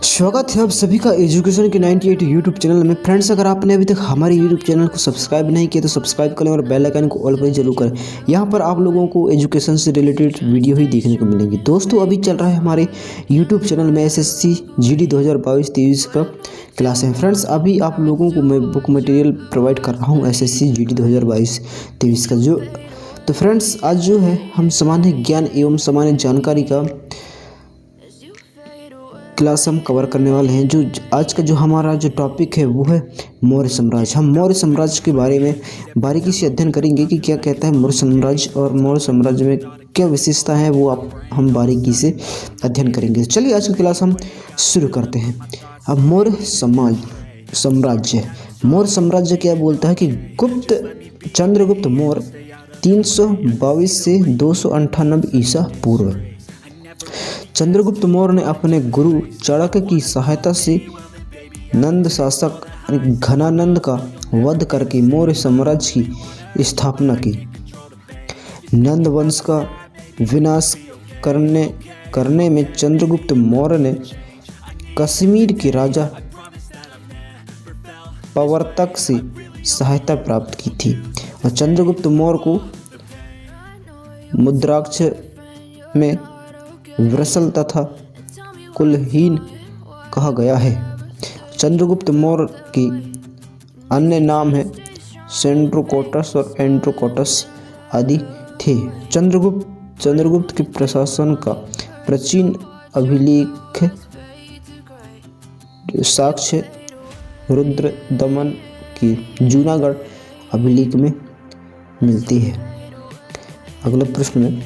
स्वागत है आप सभी का एजुकेशन के 98 यूट्यूब चैनल में। फ्रेंड्स, अगर आपने अभी तक हमारे यूट्यूब चैनल को सब्सक्राइब नहीं किया तो सब्सक्राइब करें और बेल आइकन को ऑल पर जरूर करें। यहाँ पर आप लोगों को एजुकेशन से रिलेटेड वीडियो ही देखने को मिलेंगी। दोस्तों, अभी चल रहा है हमारे यूट्यूब चैनल में एसएससी जीडी 2022-23 का क्लास है। फ्रेंड्स, अभी आप लोगों को मैं बुक मटेरियल प्रोवाइड कर रहा हूँ एसएससी जीडी 2022-23 का। तो फ्रेंड्स, आज जो है हम सामान्य ज्ञान एवं सामान्य जानकारी का क्लास हम कवर करने वाले हैं। जो आज का जो हमारा जो टॉपिक है वो है मौर्य साम्राज्य। हम मौर्य साम्राज्य के बारे में बारीकी से अध्ययन करेंगे कि क्या कहता है मौर्य साम्राज्य और मौर्य साम्राज्य में क्या विशेषता है वो हम बारीकी से अध्ययन करेंगे। चलिए आज की क्लास हम शुरू करते हैं। अब मौर्य साम्राज्य क्या बोलता है कि चंद्रगुप्त मौर्य 322 से 298 ईसा पूर्व। चंद्रगुप्त मौर्य ने अपने गुरु चाणक्य की सहायता से नंद शासक घनानंद का वध करके मौर्य साम्राज्य की स्थापना की। नंद वंश का विनाश करने में चंद्रगुप्त मौर्य ने कश्मीर के राजा प्रवर्तक से सहायता प्राप्त की थी और चंद्रगुप्त मौर्य को मुद्राक्ष में वृषल तथा कुलहीन कहा गया है। चंद्रगुप्त मौर्य के अन्य नाम है सेंड्रोकोटस और एंड्रोकोटस आदि थे। चंद्रगुप्त के प्रशासन का प्राचीन अभिलेख साक्ष्य रुद्रदमन की जूनागढ़ अभिलेख में मिलती है। अगला प्रश्न में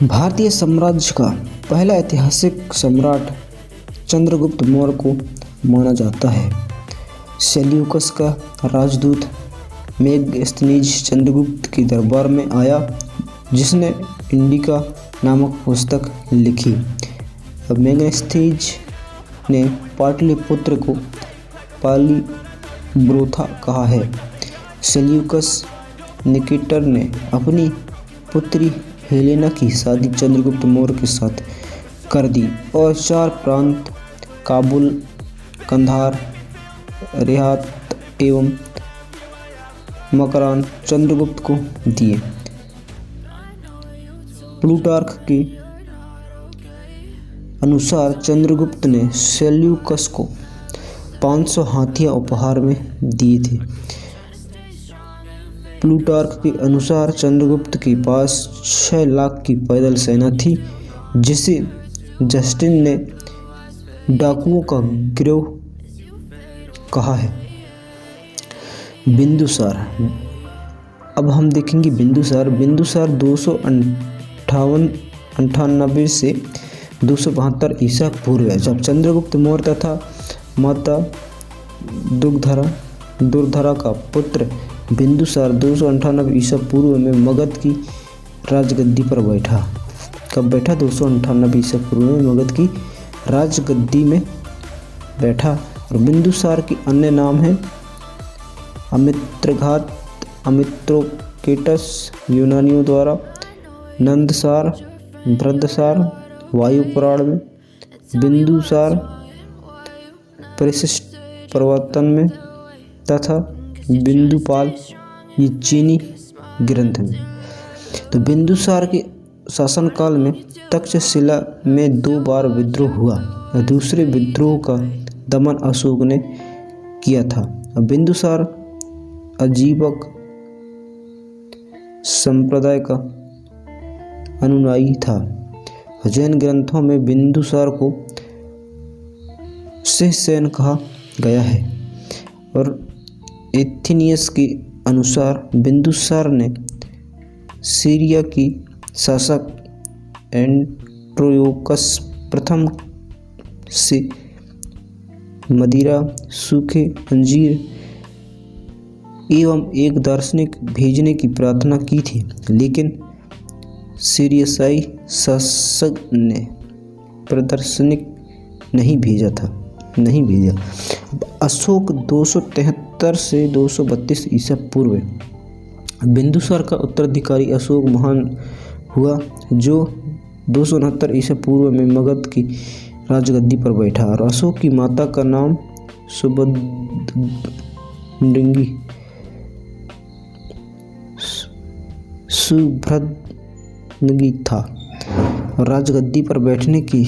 भारतीय साम्राज्य का पहला ऐतिहासिक सम्राट चंद्रगुप्त मौर्य को माना जाता है। सेल्यूकस का राजदूत मेगस्थनीज चंद्रगुप्त के दरबार में आया, जिसने इंडिका नामक पुस्तक लिखी। अब मेगस्थनीज ने पाटलिपुत्र को पालीब्रोथा कहा है। सेल्यूकस निकेटर ने अपनी पुत्री हेलेना की शादी चंद्रगुप्त मौर्य के साथ कर दी और 4 प्रांत काबुल, कंधार, रेहात एवं मकरान चंद्रगुप्त को दिए। प्लूटार्क के अनुसार चंद्रगुप्त ने सेल्यूकस को 500 हाथियां उपहार में दिए थे। प्लूटार्क के अनुसार चंद्रगुप्त के पास 6 लाख की पैदल सेना थी, जिसे जस्टिन ने डाकुओं का गिरोह कहा है। बिंदुसार, अब हम देखेंगे बिंदुसार 298 से 272 ईसा पूर्व है, जब चंद्रगुप्त मौर्य तथा माता दुर्धरा का पुत्र बिंदुसार 298 ईसा पूर्व में मगध की राजगद्दी पर बैठा। कब बैठा? 298 ईसा पूर्व में मगध की राजगद्दी में बैठा। और बिंदुसार के अन्य नाम हैं अमित्रघात, अमित्रोकेटस यूनानियों द्वारा, नंदसार, भृदसार वायु पुराण में, बिंदुसार परिशिष्ट प्रवर्तन में तथा बिंदुपाल ये चीनी ग्रंथ में। तो बिंदुसार के शासनकाल में तक्षशिला में 2 बार विद्रोह हुआ और दूसरे विद्रोह का दमन अशोक ने किया था। बिंदुसार अजीबक संप्रदाय का अनुयायी था। जैन ग्रंथों में बिंदुसार को सिंहसेन कहा गया है और एथिनियस के अनुसार बिंदुसार ने सीरिया की शासक एंट्रोयोकस प्रथम से मदिरा, सूखे अंजीर एवं एक दार्शनिक भेजने की प्रार्थना की थी, लेकिन सीरियाई शासक ने प्रदर्शनिक नहीं भेजा। अशोक 273 से 232 ईसा पूर्व बिंदुसार का उत्तराधिकारी अशोक महान हुआ, जो 269 ईसा पूर्व में मगध की राजगद्दी पर बैठा। और अशोक की माता का नाम सुभद्रंगी था। और राजगद्दी पर बैठने के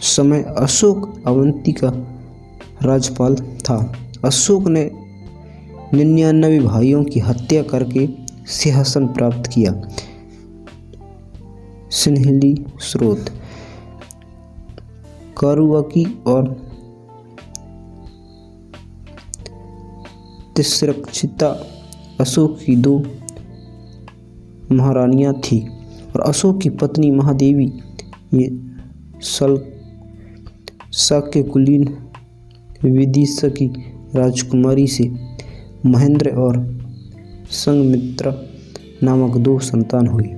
समय अशोक अवंती का राज्यपाल था। अशोक ने 99 भाइयों की हत्या करके सिंहासन प्राप्त किया। सिन्हली स्रोत कारुवाकी और तिस्रक्षिता अशोक की 2 महारानियां थीं और अशोक की पत्नी महादेवी ये शाक्य कुलीन विदिशा की राजकुमारी से महेंद्र और संघमित्रा नामक 2 संतान हुई।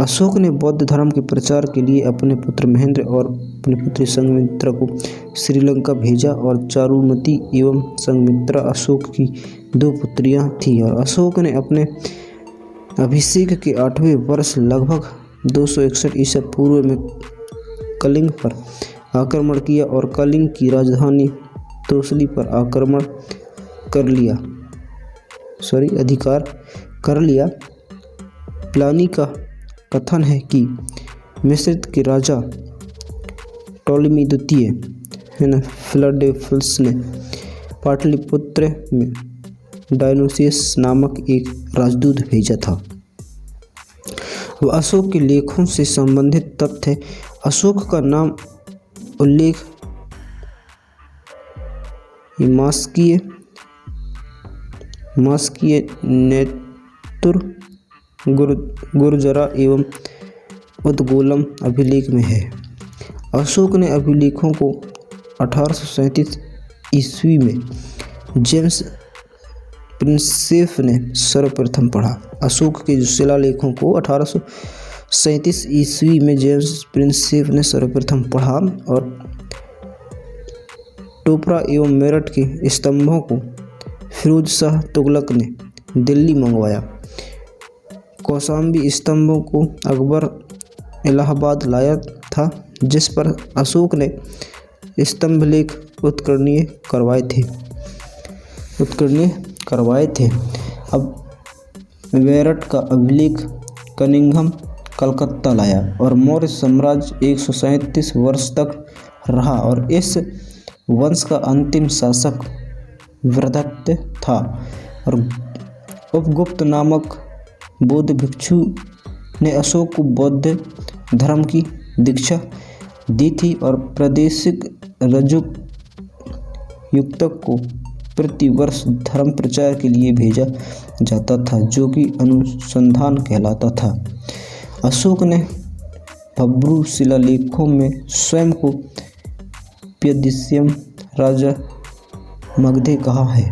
अशोक ने बौद्ध धर्म के प्रचार के लिए अपने पुत्र महेंद्र और अपनी पुत्री संघमित्रा को श्रीलंका भेजा। और चारुमती एवं संघमित्रा अशोक की 2 पुत्रियां थीं। और अशोक ने अपने अभिषेक के 8वें वर्ष लगभग 261 ईसा पूर्व में कलिंग पर आक्रमण किया और कलिंग की राजधानी तोसली पर अधिकार कर लिया। प्लानी का कथन है कि मिस्र के राजा टॉलेमी द्वितीय फिलाडेल्फस ने पाटलिपुत्र में डायोनुसियस नामक एक राजदूत भेजा था। अब अशोक के लेखों से संबंधित तथ्य। अशोक का नाम उल्लेख मास्कीय नेतुर गुर्जरा एवं उद्गोलम अभिलेख में है। अशोक ने अभिलेखों को 1837 ईस्वी में जेम्स प्रिंसेप ने सर्वप्रथम पढ़ा। अशोक के शिलालेखों को 1837 ईस्वी में जेम्स प्रिंसेप ने सर्वप्रथम पढ़ा और टोपरा एवं मेरठ के स्तंभों को फिरोज शाह तुगलक ने दिल्ली मंगवाया। कौशाम्बी स्तंभों को अकबर इलाहाबाद लाया था, जिस पर अशोक ने स्तंभलेख उत्कीर्णीय करवाए थे। अब मेरठ का अभिलेख कनिंघम कलकत्ता लाया और मौर्य साम्राज्य 137 वर्ष तक रहा और इस वंश का अंतिम शासक वृद्धत्य था। और उपगुप्त नामक बौद्ध भिक्षु ने अशोक को बौद्ध धर्म की दीक्षा दी थी और प्रादेशिक युक्तक को प्रतिवर्ष धर्म प्रचार के लिए भेजा जाता था, जो कि अनुसंधान कहलाता था। अशोक ने भब्रू शिलालेखों में स्वयं को प्यदिस्यम राजा मगधे कहा है।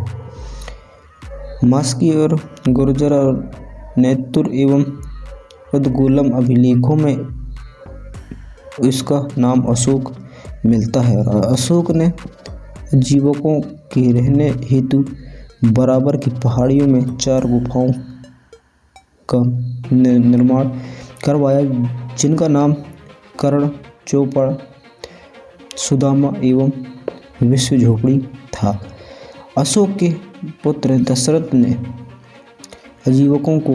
मास्की और गुर्जर और नेतुर एवं उद्गोलम अभिलेखों में इसका नाम अशोक मिलता है। और अशोक ने जीवकों के रहने हेतु बराबर की पहाड़ियों में 4 गुफाओं का निर्माण करवाया, जिनका नाम कर्ण, चौपड़, सुदामा एवं विश्व झोपड़ी था। अशोक के पुत्र दशरथ ने आजीवकों को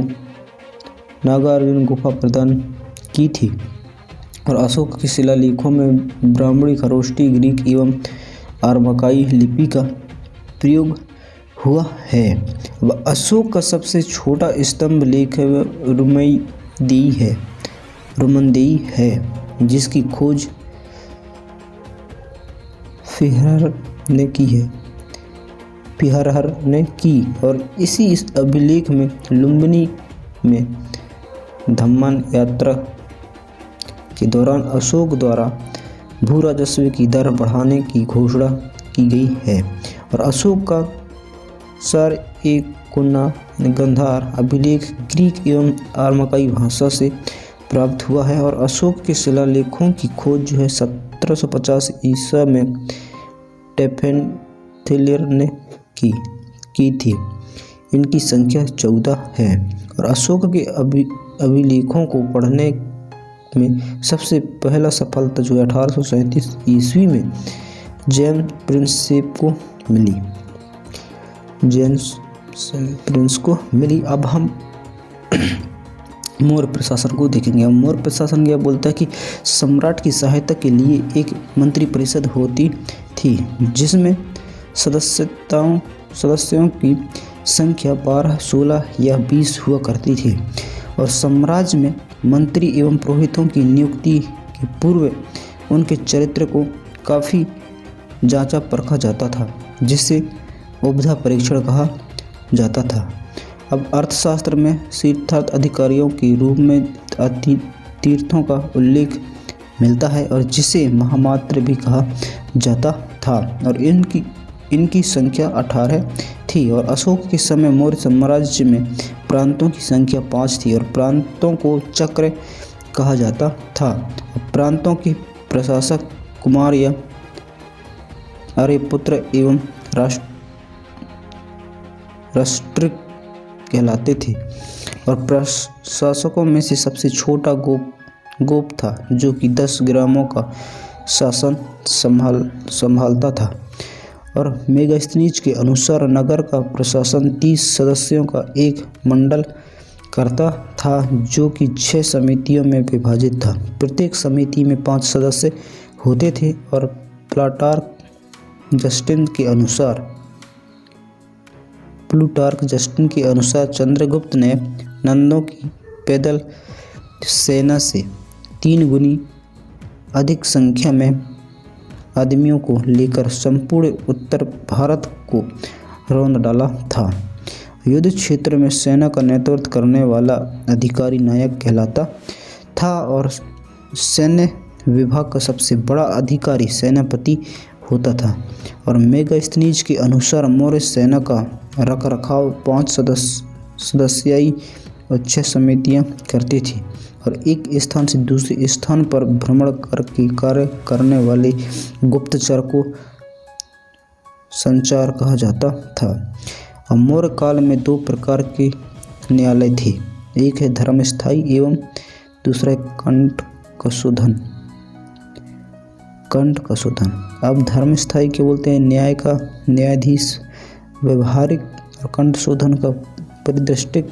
नागार्जुन गुफा प्रदान की थी। और अशोक के शिलालेखों में ब्राह्मणी, खरोष्टी, ग्रीक एवं आर्मकाई लिपि का प्रयोग हुआ है। अशोक का सबसे छोटा स्तंभ लेख रुमनदेई है, जिसकी खोज फिहरर ने की। और इसी इस अभिलेख में लुम्बिनी में धम्मान यात्रा के दौरान अशोक द्वारा भू राजस्व की दर बढ़ाने की घोषणा की गई है। और अशोक का सार-ए-कुन्ना गंधार अभिलेख ग्रीक एवं आर्मकाई भाषा से प्राप्त हुआ है। और अशोक के शिलालेखों की खोज 1750 ईसा में टेफेनथेलियर ने की थी। इनकी संख्या 14 है। और अशोक के अभिलेखों को पढ़ने में सबसे पहला सफलता जो 1837 ईस्वी में जेम्स प्रिंस को मिली। अब हम मौर्य प्रशासन को देखेंगे। अब मौर्य प्रशासन यह बोलता है कि सम्राट की सहायता के लिए एक मंत्री परिषद होती थी, जिसमें सदस्यों की संख्या 12, 16 या 20 हुआ करती थी। और साम्राज्य में मंत्री एवं पुरोहितों की नियुक्ति के पूर्व उनके चरित्र को काफ़ी जांचा परखा जाता था, जिसे उपधा परीक्षण कहा जाता था। अब अर्थशास्त्र में तीर्थार्थ अधिकारियों के रूप में तीर्थों का उल्लेख मिलता है और जिसे महामात्र भी कहा जाता था। और इनकी संख्या 18 थी। और अशोक के समय मौर्य साम्राज्य में प्रांतों की संख्या 5 थी और प्रांतों को चक्र कहा जाता था। प्रांतों के प्रशासक कुमार या आर्यपुत्र एवं राष्ट्रिक कहलाते थे। और प्रशासकों में से सबसे छोटा गोप था, जो कि 10 ग्रामों का शासन संभालता था। और मेगास्थनीज के अनुसार नगर का प्रशासन 30 सदस्यों का एक मंडल करता था, जो कि 6 समितियों में विभाजित था। प्रत्येक समिति में 5 सदस्य होते थे। और प्लूटार्क जस्टिन के अनुसार चंद्रगुप्त ने नंदों की पैदल सेना से 3 गुनी अधिक संख्या में आदमियों को लेकर संपूर्ण उत्तर भारत को रौंद डाला था। युद्ध क्षेत्र में सेना का नेतृत्व करने वाला अधिकारी नायक कहलाता था और सैन्य विभाग का सबसे बड़ा अधिकारी सेनापति होता था। और मेगास्थनीज के अनुसार मौर्य सेना का रखरखाव 5 सदस्यीय और 6 समितियां करती थी और एक स्थान से दूसरे स्थान पर भ्रमण करके कार्य करने वाले गुप्तचर को संचार कहा जाता था। और मौर्य काल में 2 प्रकार के न्यायालय थे, एक है धर्मस्थायी एवं दूसरा कंठ कसोधन। अब धर्मस्थायी के बोलते हैं न्याय का न्यायाधीश व्यवहारिक, और कंठ शोधन का परिदृष्टिक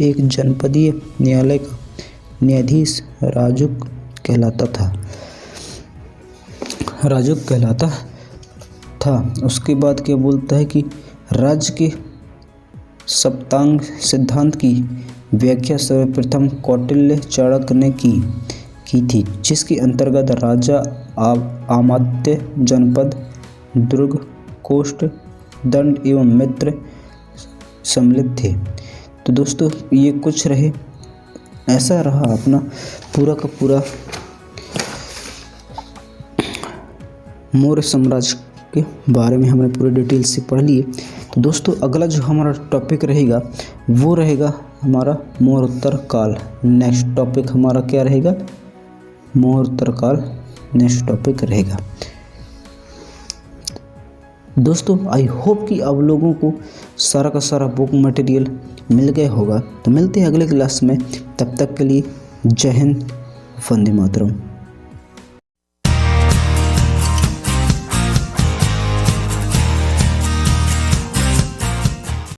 एक जनपदीय न्यायालय का न्यायाधीश राजुक कहलाता था। उसके बाद क्या बोलता है कि राज्य के सप्तांग सिद्धांत की व्याख्या सर्वप्रथम कौटिल्य चाणक्य ने की थी, जिसके अंतर्गत राजा आमात्य जनपद दुर्ग कोष्ठ दंड एवं मित्र सम्मिलित थे। तो दोस्तों ये कुछ रहे, ऐसा रहा अपना पूरा का पूरा मौर्य साम्राज्य के बारे में हमने पूरे डिटेल से पढ़ लिए। तो दोस्तों अगला जो हमारा टॉपिक रहेगा वो रहेगा हमारा मौर्योत्तर काल। नेक्स्ट टॉपिक हमारा क्या रहेगा? मौर्योत्तर काल नेक्स्ट टॉपिक रहेगा। दोस्तों आई होप कि आप लोगों को सारा का सारा बुक मटेरियल मिल गया होगा। तो मिलते हैं अगले क्लास में, तब तक के लिए जय हिंद, वंदे मातरम।